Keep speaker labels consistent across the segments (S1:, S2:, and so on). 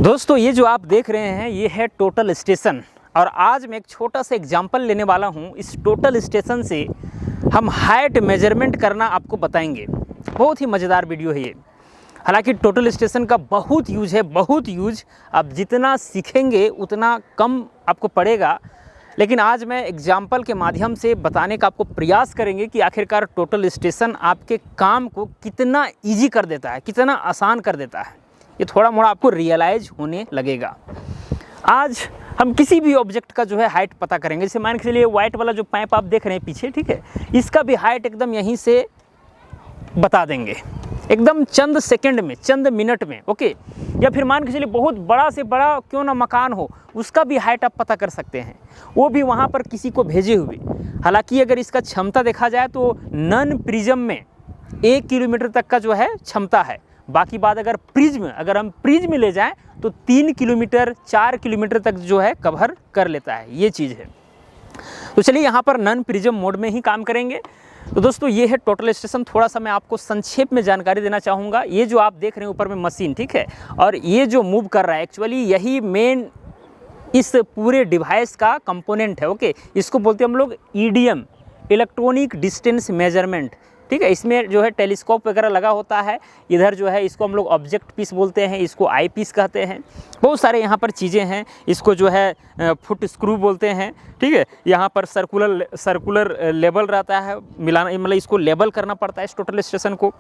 S1: दोस्तों ये जो आप देख रहे हैं ये है टोटल स्टेशन और आज मैं एक छोटा सा एग्जांपल लेने वाला हूँ। इस टोटल स्टेशन से हम हाइट मेजरमेंट करना आपको बताएंगे। बहुत ही मज़ेदार वीडियो है ये। हालांकि टोटल स्टेशन का बहुत यूज है, बहुत यूज। आप जितना सीखेंगे उतना कम आपको पड़ेगा, लेकिन आज मैं एग्जाम्पल के माध्यम से बताने का आपको प्रयास करेंगे कि आखिरकार टोटल स्टेशन आपके काम को कितना ईजी कर देता है, कितना आसान कर देता है। ये थोड़ा मोड़ा आपको रियलाइज होने लगेगा। आज हम किसी भी ऑब्जेक्ट का जो है हाइट पता करेंगे। जैसे मान के चलिए वाइट वाला जो पाइप आप देख रहे हैं पीछे, ठीक है, इसका भी हाइट एकदम यहीं से बता देंगे, एकदम चंद सेकंड में, चंद मिनट में। ओके। या फिर मान के चलिए बहुत बड़ा से बड़ा क्यों ना मकान हो, उसका भी हाइट आप पता कर सकते हैं, वो भी वहाँ पर किसी को भेजे हुए। हालांकि अगर इसका क्षमता देखा जाए तो नन प्रिज्म में 1 किलोमीटर तक का जो है क्षमता है। बाकी बात अगर हम प्रिज्म ले जाएं तो 3 किलोमीटर 4 किलोमीटर तक जो है कवर कर लेता है। ये चीज़ है। तो चलिए यहाँ पर नन प्रिज्म मोड में ही काम करेंगे। तो दोस्तों ये है टोटल स्टेशन। थोड़ा सा मैं आपको संक्षेप में जानकारी देना चाहूँगा। ये जो आप देख रहे हैं ऊपर में मशीन, ठीक है, और ये जो मूव कर रहा है एक्चुअली यही मेन इस पूरे डिवाइस का कंपोनेंट है। ओके। इसको बोलते हैं हम लोग EDM, इलेक्ट्रॉनिक डिस्टेंस मेजरमेंट, ठीक है। इसमें जो है टेलीस्कोप वगैरह लगा होता है। इधर जो है इसको हम लोग ऑब्जेक्ट पीस बोलते हैं, इसको आई पीस कहते हैं। बहुत सारे यहाँ पर चीज़ें हैं। इसको जो है फुट स्क्रू बोलते हैं, ठीक है। यहाँ पर सर्कुलर लेबल रहता है, मिलाना मतलब इसको लेबल करना पड़ता है इस टोटल स्टेशन को।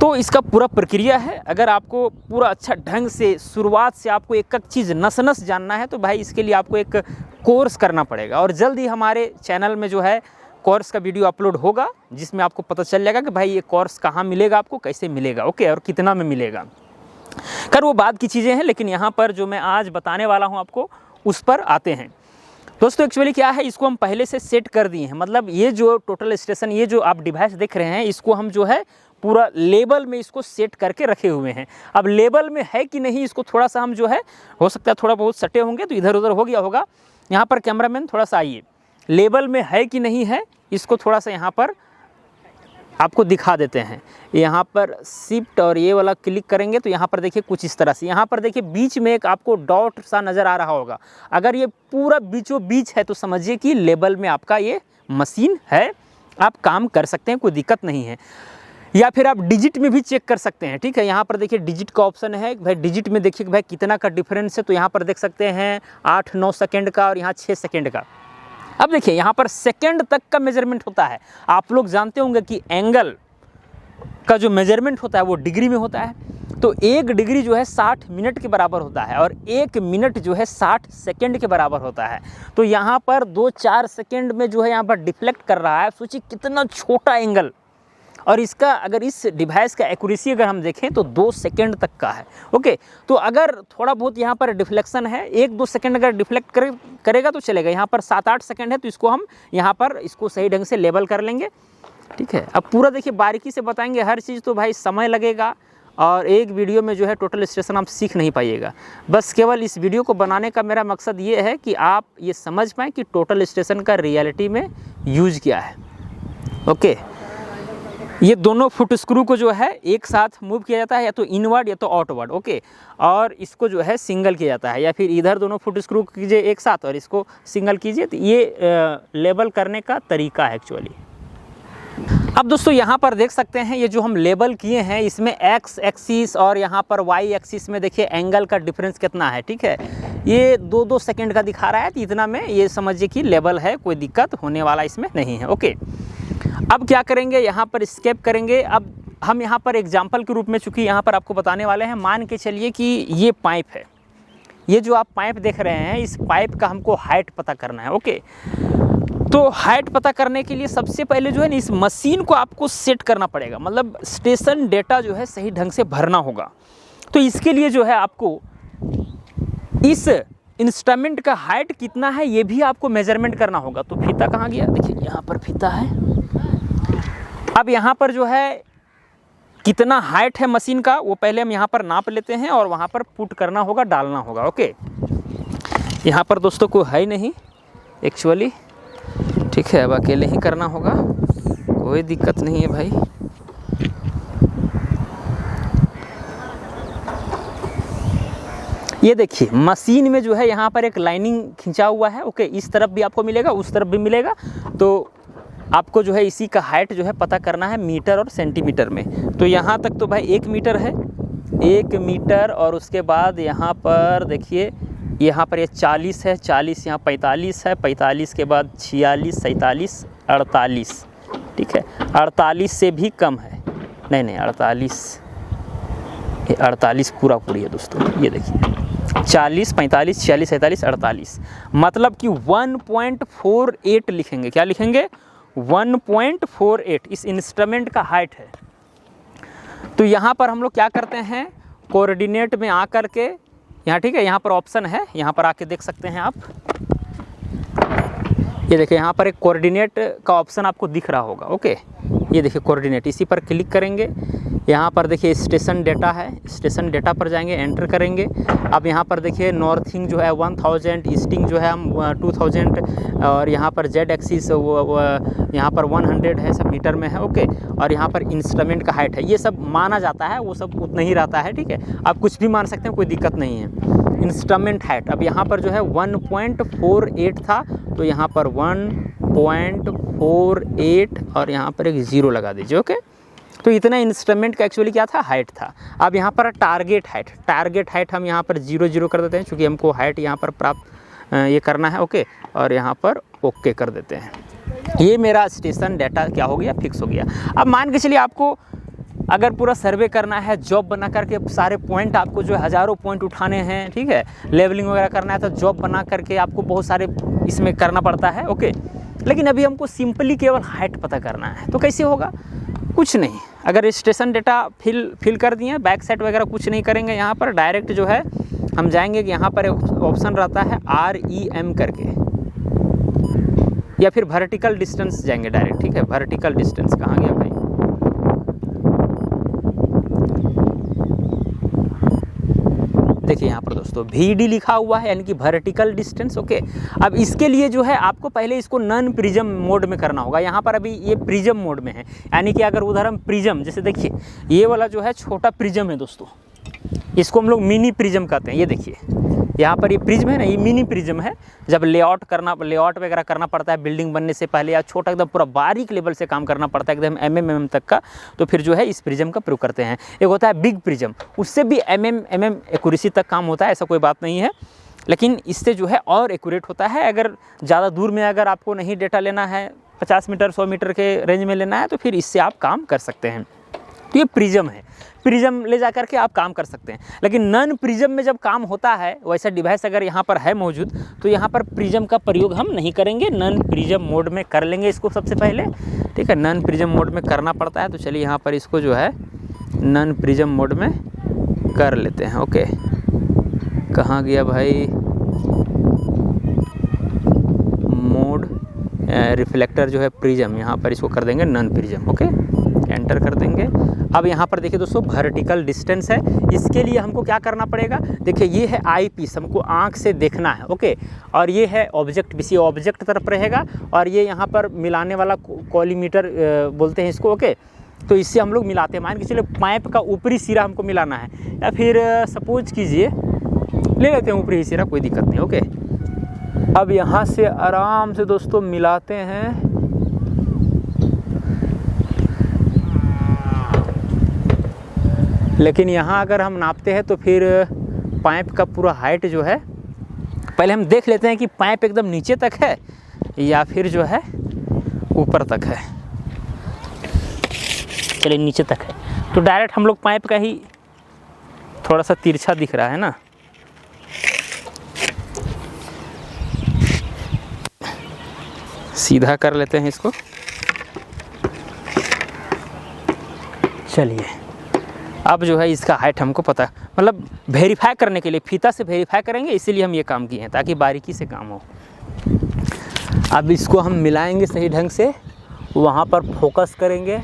S1: तो इसका पूरा प्रक्रिया है। अगर आपको पूरा अच्छा ढंग से शुरुआत से आपको एक एक चीज़ नस जानना है तो भाई इसके लिए आपको एक कोर्स करना पड़ेगा। और जल्द ही हमारे चैनल में जो है कोर्स का वीडियो अपलोड होगा, जिसमें आपको पता चल जाएगा कि भाई ये कोर्स कहाँ मिलेगा, आपको कैसे मिलेगा, ओके, और कितना में मिलेगा। खैर वो बाद की चीज़ें हैं, लेकिन यहाँ पर जो मैं आज बताने वाला हूँ आपको उस पर आते हैं। दोस्तों एक्चुअली क्या है, इसको हम पहले से सेट कर दिए हैं। मतलब ये जो टोटल स्टेशन, ये जो आप डिवाइस देख रहे हैं, इसको हम जो है पूरा लेबल में इसको सेट करके रखे हुए हैं। अब लेबल में है कि नहीं, इसको थोड़ा सा हम जो है, हो सकता है थोड़ा बहुत सटे होंगे तो इधर उधर हो गया होगा। यहाँ पर कैमरामैन थोड़ा सा आइए, लेबल में है कि नहीं है इसको थोड़ा सा यहाँ पर आपको दिखा देते हैं। यहाँ पर शिफ्ट और ये वाला क्लिक करेंगे तो यहाँ पर देखिए कुछ इस तरह से, यहाँ पर देखिए बीच में एक आपको डॉट सा नज़र आ रहा होगा। अगर ये पूरा बीचों बीच है तो समझिए कि लेबल में आपका ये मशीन है, आप काम कर सकते हैं, कोई दिक्कत नहीं है। या फिर आप डिजिट में भी चेक कर सकते हैं, ठीक है। यहाँ पर देखिए डिजिट का ऑप्शन है। भाई डिजिट में देखिए भाई कितना का डिफरेंस है, तो यहाँ पर देख सकते हैं 8-9 सेकेंड का और यहाँ 6 सेकेंड का। अब देखिए यहाँ पर सेकंड तक का मेजरमेंट होता है। आप लोग जानते होंगे कि एंगल का जो मेजरमेंट होता है वो डिग्री में होता है। तो 1 डिग्री जो है 60 मिनट के बराबर होता है और 1 मिनट जो है 60 सेकंड के बराबर होता है। तो यहाँ पर 2-4 सेकंड में जो है यहाँ पर डिफ्लेक्ट कर रहा है। सोचिए कितना छोटा एंगल। और इसका अगर इस डिवाइस का एक्यूरेसी अगर हम देखें तो 2 सेकंड तक का है। ओके। तो अगर थोड़ा बहुत यहाँ पर डिफ्लेक्शन है, 1-2 सेकंड अगर डिफ्लेक्ट करेगा तो चलेगा। यहाँ पर 7-8 सेकंड है तो इसको हम यहाँ पर इसको सही ढंग से लेबल कर लेंगे, ठीक है। अब पूरा देखिए बारीकी से बताएंगे हर चीज़, तो भाई समय लगेगा और एक वीडियो में जो है टोटल स्टेशन आप सीख नहीं पाइएगा। बस केवल इस वीडियो को बनाने का मेरा मकसद ये है कि आप ये समझ पाएँ कि टोटल स्टेशन का रियलिटी में यूज क्या है। ओके। ये दोनों फुट स्क्रू को जो है एक साथ मूव किया जाता है, या तो इनवर्ड या तो आउटवर्ड। ओके। और इसको जो है सिंगल किया जाता है, या फिर इधर दोनों फुट स्क्रू कीजिए एक साथ और इसको सिंगल कीजिए। तो ये लेबल करने का तरीका है एक्चुअली। अब दोस्तों यहाँ पर देख सकते हैं ये जो हम लेबल किए हैं इसमें एक्स एक्सिस और यहाँ पर वाई एक्सिस में देखिए एंगल का डिफरेंस कितना है, ठीक है। ये 2-2 सेकेंड का दिखा रहा है, तो इतना में ये समझिए कि लेबल है, कोई दिक्कत होने वाला इसमें नहीं है। ओके। अब क्या करेंगे, यहाँ पर स्केप करेंगे। अब हम यहाँ पर एग्जाम्पल के रूप में चूँकि यहाँ पर आपको बताने वाले हैं, मान के चलिए कि ये पाइप है। ये जो आप पाइप देख रहे हैं, इस पाइप का हमको हाइट पता करना है। ओके। तो हाइट पता करने के लिए सबसे पहले जो है ना, इस मशीन को आपको सेट करना पड़ेगा। मतलब स्टेशन डेटा जो है सही ढंग से भरना होगा। तो इसके लिए जो है आपको इस इंस्ट्रूमेंट का हाइट कितना है ये भी आपको मेजरमेंट करना होगा। तो फीता कहाँ गया, देखिए यहाँ पर फीता है। अब यहाँ पर जो है कितना हाइट है मशीन का वो पहले हम यहाँ पर नाप लेते हैं और वहाँ पर पुट करना होगा, डालना होगा। ओके। यहाँ पर दोस्तों कोई है ही नहीं एक्चुअली, ठीक है। अब अकेले ही करना होगा, कोई दिक्कत नहीं है भाई। ये देखिए मशीन में जो है यहाँ पर एक लाइनिंग खिंचा हुआ है। ओके, इस तरफ भी आपको मिलेगा, उस तरफ भी मिलेगा। तो आपको जो है इसी का हाइट जो है पता करना है मीटर और सेंटीमीटर में। तो यहाँ तक तो भाई 1 मीटर है, 1 मीटर। और उसके बाद यहाँ पर देखिए, यहाँ पर ये 40 है, 40 यहाँ 45 है, 45 के बाद 46, 47, 48। ठीक है, 48 से भी कम है, नहीं 48, ये 48 पूरा पूरी है दोस्तों। ये देखिए 40, 45, 46, 47, 48, मतलब कि 1.48 लिखेंगे। क्या लिखेंगे? 1.48 इस इंस्ट्रूमेंट का हाइट है। तो यहाँ पर हम लोग क्या करते हैं, कोऑर्डिनेट में आ कर के यहाँ, ठीक है, यहाँ पर ऑप्शन है, यहाँ पर आके देख सकते हैं आप। ये देखिए यहाँ पर एक कोऑर्डिनेट का ऑप्शन आपको दिख रहा होगा। ओके, ये देखिए कोऑर्डिनेट, इसी पर क्लिक करेंगे। यहाँ पर देखिए स्टेशन डेटा है, स्टेशन डेटा पर जाएंगे, एंटर करेंगे। अब यहाँ पर देखिए नॉर्थिंग जो है 1000, ईस्टिंग जो है हम 2000, और यहाँ पर जेड एक्सिस यहाँ पर 100 है, सब मीटर में है। ओके, और यहाँ पर इंस्ट्रूमेंट का हाइट है, ये सब माना जाता है, वो सब उतना ही रहता है। ठीक है, आप कुछ भी मान सकते हैं, कोई दिक्कत नहीं है। इंस्ट्रूमेंट हाइट अब यहाँ पर जो है 1.48 था, तो यहाँ पर 1.48 और यहाँ पर एक 0 लगा दीजिए। ओके, तो इतना इंस्ट्रूमेंट का एक्चुअली क्या था, हाइट था। अब यहाँ पर टारगेट हाइट हम यहाँ पर 0 कर देते हैं, क्योंकि हमको हाइट यहाँ पर प्राप्त ये करना है। ओके, और यहाँ पर ओके कर देते हैं। ये मेरा स्टेशन डाटा क्या हो गया, फिक्स हो गया। अब मान के चलिए आपको अगर पूरा सर्वे करना है, जॉब बना करके सारे पॉइंट आपको जो हज़ारों पॉइंट उठाने हैं, ठीक है, लेवलिंग वगैरह करना है, तो जॉब बना करके आपको बहुत सारे इसमें करना पड़ता है। ओके, लेकिन अभी हमको सिंपली केवल हाइट पता करना है, तो कैसे होगा? कुछ नहीं, अगर स्टेशन डेटा फिल कर दिए, बैक साइड वगैरह कुछ नहीं करेंगे। यहाँ पर डायरेक्ट जो है हम जाएंगे कि यहाँ पर ऑप्शन रहता है REM करके, या फिर वर्टिकल डिस्टेंस जाएंगे डायरेक्ट। ठीक है, वर्टिकल डिस्टेंस कहाँ गया भाई? देखिए यहाँ पर दोस्तों VD लिखा हुआ है, यानी कि वर्टिकल डिस्टेंस। ओके, अब इसके लिए जो है आपको पहले इसको नॉन प्रिज्म मोड में करना होगा। यहाँ पर अभी ये प्रिज्म मोड में है, यानी कि अगर उधर हम प्रिज्म, जैसे देखिए ये वाला जो है छोटा प्रिज्म है दोस्तों, इसको हम लोग मिनी प्रिज्म कहते हैं। ये देखिए यहाँ पर ये प्रिज्म है ना, ये मिनी प्रिज्म है। जब लेआउट वगैरह करना पड़ता है बिल्डिंग बनने से पहले, या छोटा एकदम पूरा बारीक लेवल से काम करना पड़ता है एकदम MM तक का, तो फिर जो है इस प्रिज्म का प्रयोग करते हैं। एक होता है बिग प्रिज्म, उससे भी MM एक्यूरेसी तक काम होता है, ऐसा कोई बात नहीं है, लेकिन इससे जो है और एक्यूरेट होता है। अगर ज़्यादा दूर में अगर आपको नहीं डेटा लेना है, 50 मीटर 100 मीटर के रेंज में लेना है, तो फिर इससे आप काम कर सकते हैं। तो ये प्रिज्म है, प्रिज्म ले जा करके आप काम कर सकते हैं। लेकिन नॉन प्रिज्म में जब काम होता है, वैसा डिवाइस अगर यहाँ पर है मौजूद, तो यहाँ पर प्रिज्म का प्रयोग हम नहीं करेंगे, नॉन प्रिज्म मोड में कर लेंगे इसको सबसे पहले। ठीक है, नॉन प्रिज्म मोड में करना पड़ता है, तो चलिए यहाँ पर इसको जो है नॉन प्रिज्म मोड में कर लेते हैं। ओके, कहाँ गया भाई मोड, रिफ्लेक्टर जो है प्रिज्म, यहाँ पर इसको कर देंगे नॉन प्रिज्म। ओके, एंटर कर देंगे। अब यहाँ पर देखिए दोस्तों वर्टिकल डिस्टेंस है, इसके लिए हमको क्या करना पड़ेगा? देखिए ये है आई पीस, हमको आँख से देखना है। ओके, और ये है ऑब्जेक्ट पीस, ये ऑब्जेक्ट तरफ रहेगा, और ये यहाँ पर मिलाने वाला कॉलीमीटर बोलते हैं इसको। ओके, तो इससे हम लोग मिलाते हैं। मान के चलिए पाइप का ऊपरी सिरा हमको मिलाना है, या फिर सपोज कीजिए ले लेते हैं ऊपरी सिरा, कोई दिक्कत नहीं। ओके, अब यहाँ से आराम से दोस्तों मिलाते हैं। लेकिन यहाँ अगर हम नापते हैं तो फिर पाइप का पूरा हाइट जो है, पहले हम देख लेते हैं कि पाइप एकदम नीचे तक है या फिर जो है ऊपर तक है। चलिए नीचे तक है, तो डायरेक्ट हम लोग पाइप का ही थोड़ा सा तिरछा दिख रहा है ना, सीधा कर लेते हैं इसको। चलिए अब जो है इसका हाइट हमको पता, मतलब वेरीफाई करने के लिए फीता से वेरीफाई करेंगे, इसीलिए हम ये काम किए हैं ताकि बारीकी से काम हो। अब इसको हम मिलाएंगे सही ढंग से, वहाँ पर फोकस करेंगे।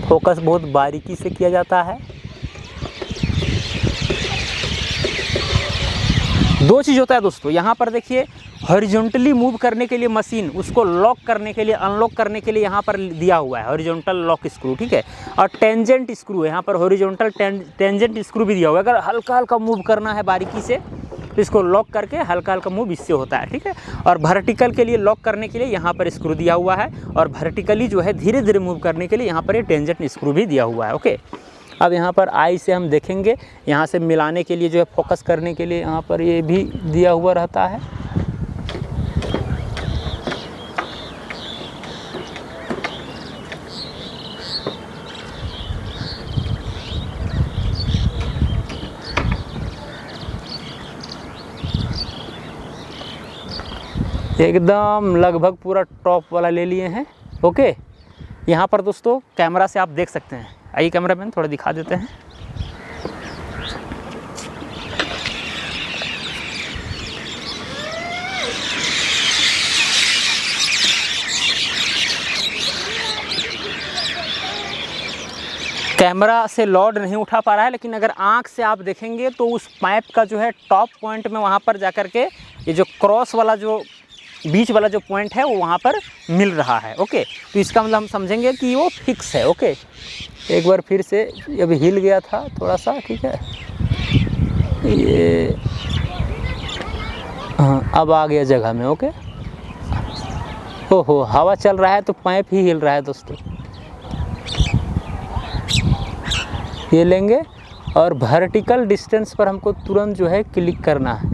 S1: फोकस बहुत बारीकी से किया जाता है। दो चीज़ होता है दोस्तों, यहाँ पर देखिए हॉरिजॉन्टली मूव करने के लिए मशीन, उसको लॉक करने के लिए, अनलॉक करने के लिए यहाँ पर दिया हुआ है हॉरिजॉन्टल लॉक स्क्रू, ठीक है। और टेंजेंट स्क्रू है यहाँ पर, हॉरिजॉन्टल टेंजेंट स्क्रू भी दिया हुआ है। अगर हल्का हल्का मूव करना है बारीकी से तो इसको लॉक करके हल्का हल्का मूव इससे होता है, ठीक है। और वर्टिकल के लिए लॉक करने के लिए यहाँ पर स्क्रू दिया हुआ है, और वर्टिकली जो है धीरे धीरे मूव करने के लिए यहाँ पर ये टेंजेंट स्क्रू भी दिया हुआ है, ओके। अब यहाँ पर आई से हम देखेंगे, यहाँ से मिलाने के लिए जो है, फोकस करने के लिए यहाँ पर ये भी दिया हुआ रहता है। एकदम लगभग पूरा टॉप वाला ले लिए हैं, ओके। यहाँ पर दोस्तों कैमरा से आप देख सकते हैं, आइए कैमरामैन थोड़ा दिखा देते हैं। कैमरा से लोड नहीं उठा पा रहा है, लेकिन अगर आंख से आप देखेंगे तो उस पाइप का जो है टॉप पॉइंट में वहाँ पर जाकर के ये जो क्रॉस वाला जो बीच वाला जो पॉइंट है वो वहाँ पर मिल रहा है, ओके। तो इसका मतलब हम समझेंगे कि वो फिक्स है, ओके। एक बार फिर से, अभी हिल गया था थोड़ा सा, ठीक है। ये हाँ, अब आ गया जगह में, ओके। ओहो, हवा चल रहा है तो पाइप ही हिल रहा है दोस्तों। ये लेंगे और वर्टिकल डिस्टेंस पर हमको तुरंत जो है क्लिक करना है,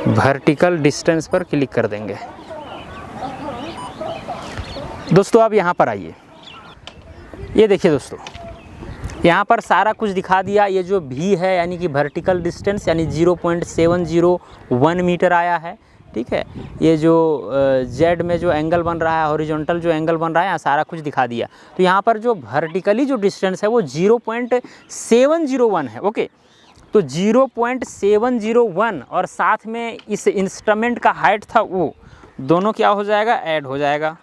S1: वर्टिकल डिस्टेंस पर क्लिक कर देंगे। दोस्तों आप यहाँ पर आइए, ये देखिए दोस्तों, यहाँ पर सारा कुछ दिखा दिया। ये जो भी है यानी कि वर्टिकल डिस्टेंस यानी 0.701 मीटर आया है, ठीक है। ये जो जेड में जो एंगल बन रहा है, हॉरिजॉन्टल जो एंगल बन रहा है, सारा कुछ दिखा दिया। तो यहाँ पर जो वर्टिकली जो डिस्टेंस है वो 0.701 है, ओके। तो 0.701 और साथ में इस इंस्ट्रूमेंट का हाइट था वो दोनों क्या हो जाएगा, ऐड हो जाएगा।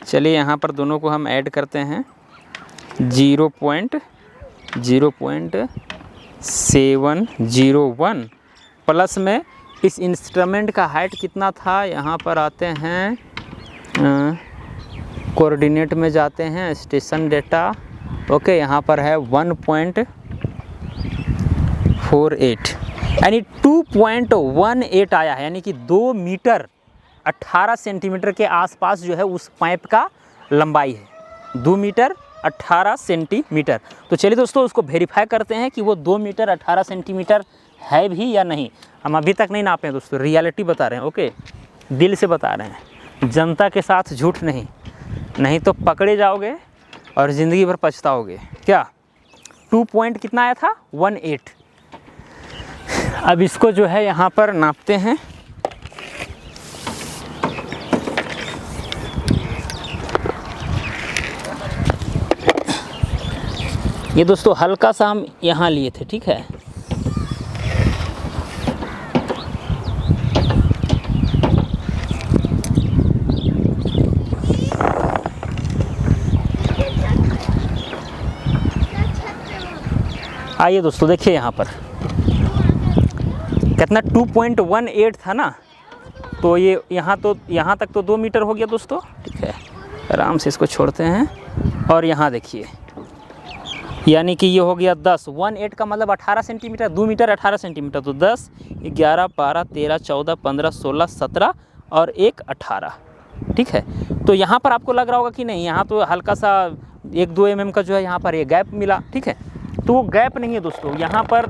S1: चलिए यहाँ पर दोनों को हम ऐड करते हैं। 0.701 प्लस में इस इंस्ट्रूमेंट का हाइट कितना था, यहाँ पर आते हैं कोऑर्डिनेट में जाते हैं, स्टेशन डेटा, ओके। यहाँ पर है 1.48 यानी 2.18 आया है, यानी कि 2 मीटर 18 सेंटीमीटर के आसपास जो है उस पाइप का लंबाई है, 2 मीटर 18 सेंटीमीटर। तो चलिए दोस्तों उसको वेरीफाई करते हैं कि वो 2 मीटर 18 सेंटीमीटर है भी या नहीं। हम अभी तक नहीं नापे हैं दोस्तों, रियलिटी बता रहे हैं, ओके। दिल से बता रहे हैं, जनता के साथ झूठ नहीं, नहीं तो पकड़े जाओगे और ज़िंदगी भर पछताओगे। क्या 2 पॉइंट कितना आया था, 18। अब इसको जो है यहाँ पर नापते हैं। ये दोस्तों हल्का सा हम यहाँ लिए थे, ठीक है। आइए दोस्तों देखिए यहाँ पर कितना 2.18 था ना, तो ये यहाँ तक तो 2 मीटर हो गया दोस्तों, ठीक है। आराम से इसको छोड़ते हैं और यहाँ देखिए, यानी कि ये हो गया 10। 18 का मतलब 18 सेंटीमीटर, 2 मीटर 18 सेंटीमीटर, तो 10, 11, 12, 13, 14, 15, 16, 17 और 1 18, ठीक है। तो यहाँ पर आपको लग रहा होगा कि नहीं, यहाँ तो हल्का सा 1-2 mm का जो है यहाँ पर ये गैप मिला, ठीक है। तो वो गैप नहीं है दोस्तों, यहाँ पर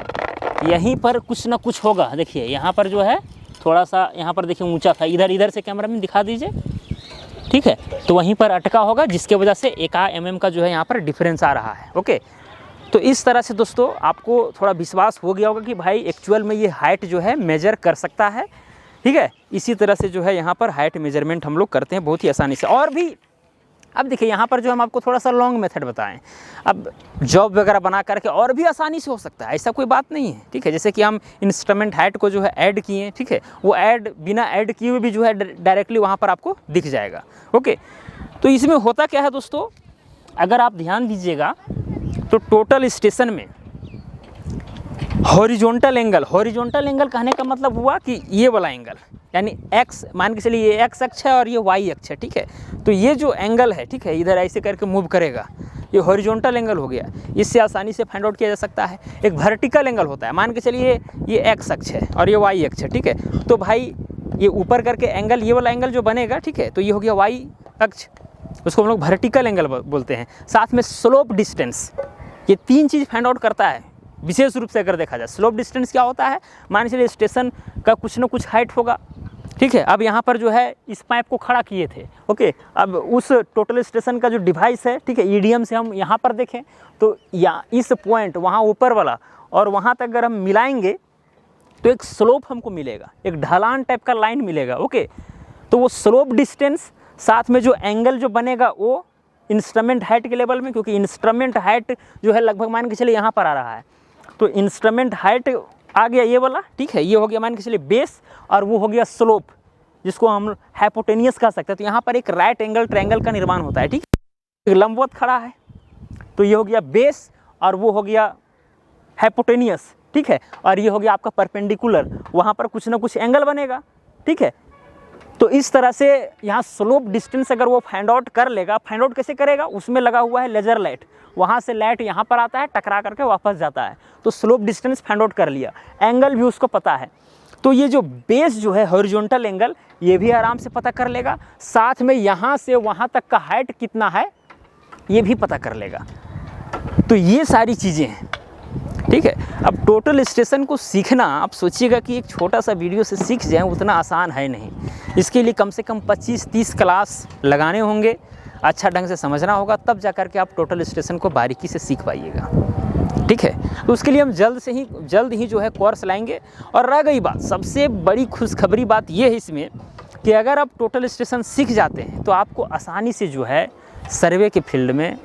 S1: यहीं पर कुछ ना कुछ होगा। देखिए यहाँ पर जो है थोड़ा सा, यहाँ पर देखिए ऊंचा था, इधर से कैमरा में दिखा दीजिए, ठीक है। तो वहीं पर अटका होगा, जिसके वजह से 1 mm का जो है यहाँ पर डिफरेंस आ रहा है, ओके। तो इस तरह से दोस्तों आपको थोड़ा विश्वास हो गया होगा कि भाई एक्चुअल में ये हाइट जो है मेजर कर सकता है, ठीक है। इसी तरह से जो है यहाँ पर हाइट मेजरमेंट हम लोग करते हैं बहुत ही आसानी से। और भी अब देखिए यहाँ पर जो हम आपको थोड़ा सा लॉन्ग मेथड बताएं, अब जॉब वगैरह बना करके और भी आसानी से हो सकता है, ऐसा कोई बात नहीं है, ठीक है। जैसे कि हम इंस्ट्रूमेंट हाइट को जो है ऐड किए, ठीक है, वो ऐड बिना ऐड किए हुए भी जो है डायरेक्टली वहाँ पर आपको दिख जाएगा, ओके। तो इसमें होता क्या है दोस्तों, अगर आप ध्यान दीजिएगा तो टोटल स्टेशन में हॉरिजॉन्टल एंगल कहने का मतलब हुआ कि ये वाला एंगल, यानी एक्स, मान के चलिए ये एक्स अक्ष है और ये वाई अक्ष है, ठीक है। तो ये जो एंगल है, ठीक है, इधर ऐसे करके मूव करेगा, ये हॉरिजॉन्टल एंगल हो गया। इससे आसानी से फाइंड आउट किया जा सकता है। एक वर्टिकल एंगल होता है, मान के चलिए ये एक्स अक्ष है और ये वाई अक्ष है, ठीक है। तो भाई ये ऊपर करके एंगल, ये वाला एंगल जो बनेगा, ठीक है, तो ये हो गया वाई अक्ष, उसको हम लोग वर्टिकल एंगल बोलते हैं। साथ में स्लोप डिस्टेंस, ये तीन चीज़ फाइंड आउट करता है विशेष रूप से। अगर देखा जाए स्लोप डिस्टेंस क्या होता है, मान चलिए स्टेशन का कुछ ना कुछ हाइट होगा, ठीक है। अब यहाँ पर जो है इस पाइप को खड़ा किए थे, ओके। अब उस टोटल स्टेशन का जो डिवाइस है, ठीक है, ईडीएम से हम यहाँ पर देखें तो या इस पॉइंट वहाँ ऊपर वाला और वहाँ तक अगर हम मिलाएंगे तो एक स्लोप हमको मिलेगा, एक ढलान टाइप का लाइन मिलेगा, ओके। तो वो स्लोप डिस्टेंस साथ में जो एंगल जो बनेगा वो इंस्ट्रूमेंट हाइट के लेवल में, क्योंकि इंस्ट्रूमेंट हाइट जो है लगभग मान के चलिए यहाँ पर आ रहा है, तो इंस्ट्रूमेंट हाइट आ गया ये वाला, ठीक है। ये हो गया मान के चलिए बेस और वो हो गया स्लोप, जिसको हम हाइपोटेनियस कह सकते हैं। तो यहाँ पर एक राइट एंगल ट्रायंगल का निर्माण होता है, ठीक है। लंबवत खड़ा है तो ये हो गया बेस और वो हो गया हाइपोटेनियस, ठीक है। और ये हो गया आपका परपेंडिकुलर, वहाँ पर कुछ ना कुछ एंगल बनेगा, ठीक है। तो इस तरह से यहाँ स्लोप डिस्टेंस अगर वो फाइंड आउट कर लेगा, फाइंड आउट कैसे करेगा, उसमें लगा हुआ है लेजर लाइट, वहाँ से लाइट यहाँ पर आता है, टकरा करके वापस जाता है। तो स्लोप डिस्टेंस फाइंड आउट कर लिया, एंगल भी उसको पता है। तो ये जो बेस जो है हॉरिजॉन्टल एंगल, ये भी आराम से पता कर लेगा। साथ में यहाँ से वहाँ तक का हाइट कितना है ये भी पता कर लेगा। तो ये सारी चीज़ें हैं, ठीक है। अब टोटल स्टेशन को सीखना, आप सोचिएगा कि एक छोटा सा वीडियो से सीख जाएं, उतना आसान है नहीं। इसके लिए कम से कम 25-30 क्लास लगाने होंगे, अच्छा ढंग से समझना होगा, तब जा कर के आप टोटल स्टेशन को बारीकी से सीख पाइएगा, ठीक है। तो उसके लिए हम जल्द ही जो है कोर्स लाएंगे। और रह गई बात, सबसे बड़ी खुशखबरी बात ये है इसमें कि अगर आप टोटल स्टेशन सीख जाते हैं तो आपको आसानी से जो है सर्वे के फील्ड में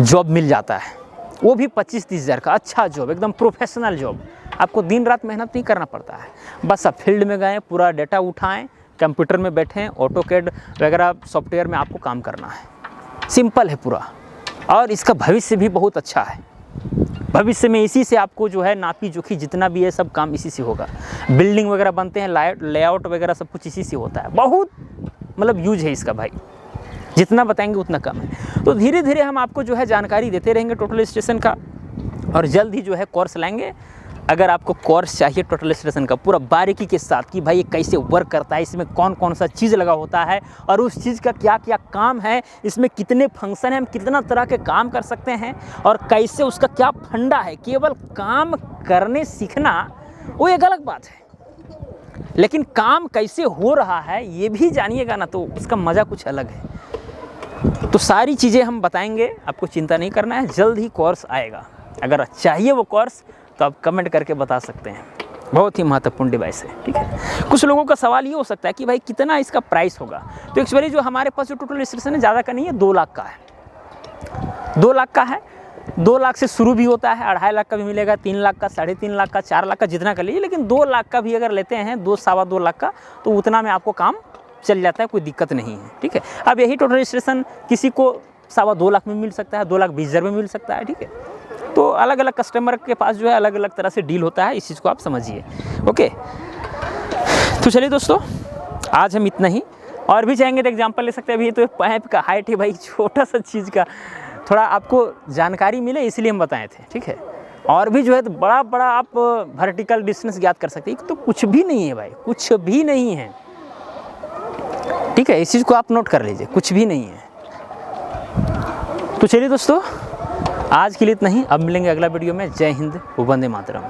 S1: जॉब मिल जाता है, वो भी 25-30 हज़ार का अच्छा जॉब, एकदम प्रोफेशनल जॉब। आपको दिन रात मेहनत नहीं करना पड़ता है, बस आप फील्ड में गए, पूरा डेटा उठाएं, कंप्यूटर में बैठें, ऑटोकैड वगैरह सॉफ्टवेयर में आपको काम करना है। सिंपल है पूरा, और इसका भविष्य भी बहुत अच्छा है। भविष्य में इसी से आपको जो है नापी जोखी जितना भी है सब काम इसी से होगा। बिल्डिंग वगैरह बनते हैं, लेआउट वगैरह सब कुछ इसी से होता है। बहुत मतलब यूज है इसका भाई, जितना बताएंगे उतना कम है। तो धीरे धीरे हम आपको जो है जानकारी देते रहेंगे टोटल स्टेशन का, और जल्द ही जो है कोर्स लाएंगे। अगर आपको कोर्स चाहिए टोटल स्टेशन का पूरा बारीकी के साथ कि भाई ये कैसे वर्क करता है, इसमें कौन कौन सा चीज़ लगा होता है और उस चीज़ का क्या क्या काम है, इसमें कितने फंक्शन हैं, हम कितना तरह के काम कर सकते हैं और कैसे उसका क्या फंडा है, केवल काम करने सीखना वो एक अलग बात है, लेकिन काम कैसे हो रहा है ये भी जानिएगा ना, तो उसका मज़ा कुछ अलग है। तो सारी चीज़ें हम बताएंगे, आपको चिंता नहीं करना है, जल्द ही कोर्स आएगा। अगर चाहिए वो कोर्स तो आप कमेंट करके बता सकते हैं। बहुत ही महत्वपूर्ण डिवाइस है, ठीक है। कुछ लोगों का सवाल ये हो सकता है कि भाई कितना इसका प्राइस होगा। तो एक्चुअली जो हमारे पास जो टोटल स्टेशन है ज़्यादा का नहीं है, 2 लाख का है। 2 लाख का है, 2 लाख से शुरू भी होता है, 2.5 लाख का भी मिलेगा, 3 लाख का, 3.5 लाख का, 4 लाख का, जितना का लीजिए। लेकिन 2 लाख का भी अगर लेते हैं, 2-2.25 लाख का, तो उतना में आपको काम चल जाता है, कोई दिक्कत नहीं है, ठीक है। अब यही टोटल स्टेशन किसी को 2.25 लाख में मिल सकता है, 2,20,000 में मिल सकता है, ठीक है। तो अलग अलग कस्टमर के पास जो है अलग अलग तरह से डील होता है, इस चीज़ को आप समझिए, ओके। तो चलिए दोस्तों, आज हम इतना ही, और भी चाहेंगे तो एग्जांपल ले सकते हैं। अभी तो पाइप का हाइट है भाई, छोटा सा चीज़ का थोड़ा आपको जानकारी मिले इसलिए हम बताए थे, ठीक है। और भी जो है तो बड़ा बड़ा आप वर्टिकल डिस्टेंस ज्ञात कर सकते हैं, तो कुछ भी नहीं है भाई, कुछ भी नहीं है, ठीक है। इस चीज़ को आप नोट कर लीजिए, कुछ भी नहीं है। तो चलिए दोस्तों, आज के लिए इतना ही, अब मिलेंगे अगला वीडियो में। जय हिंद, वंदे मातरम।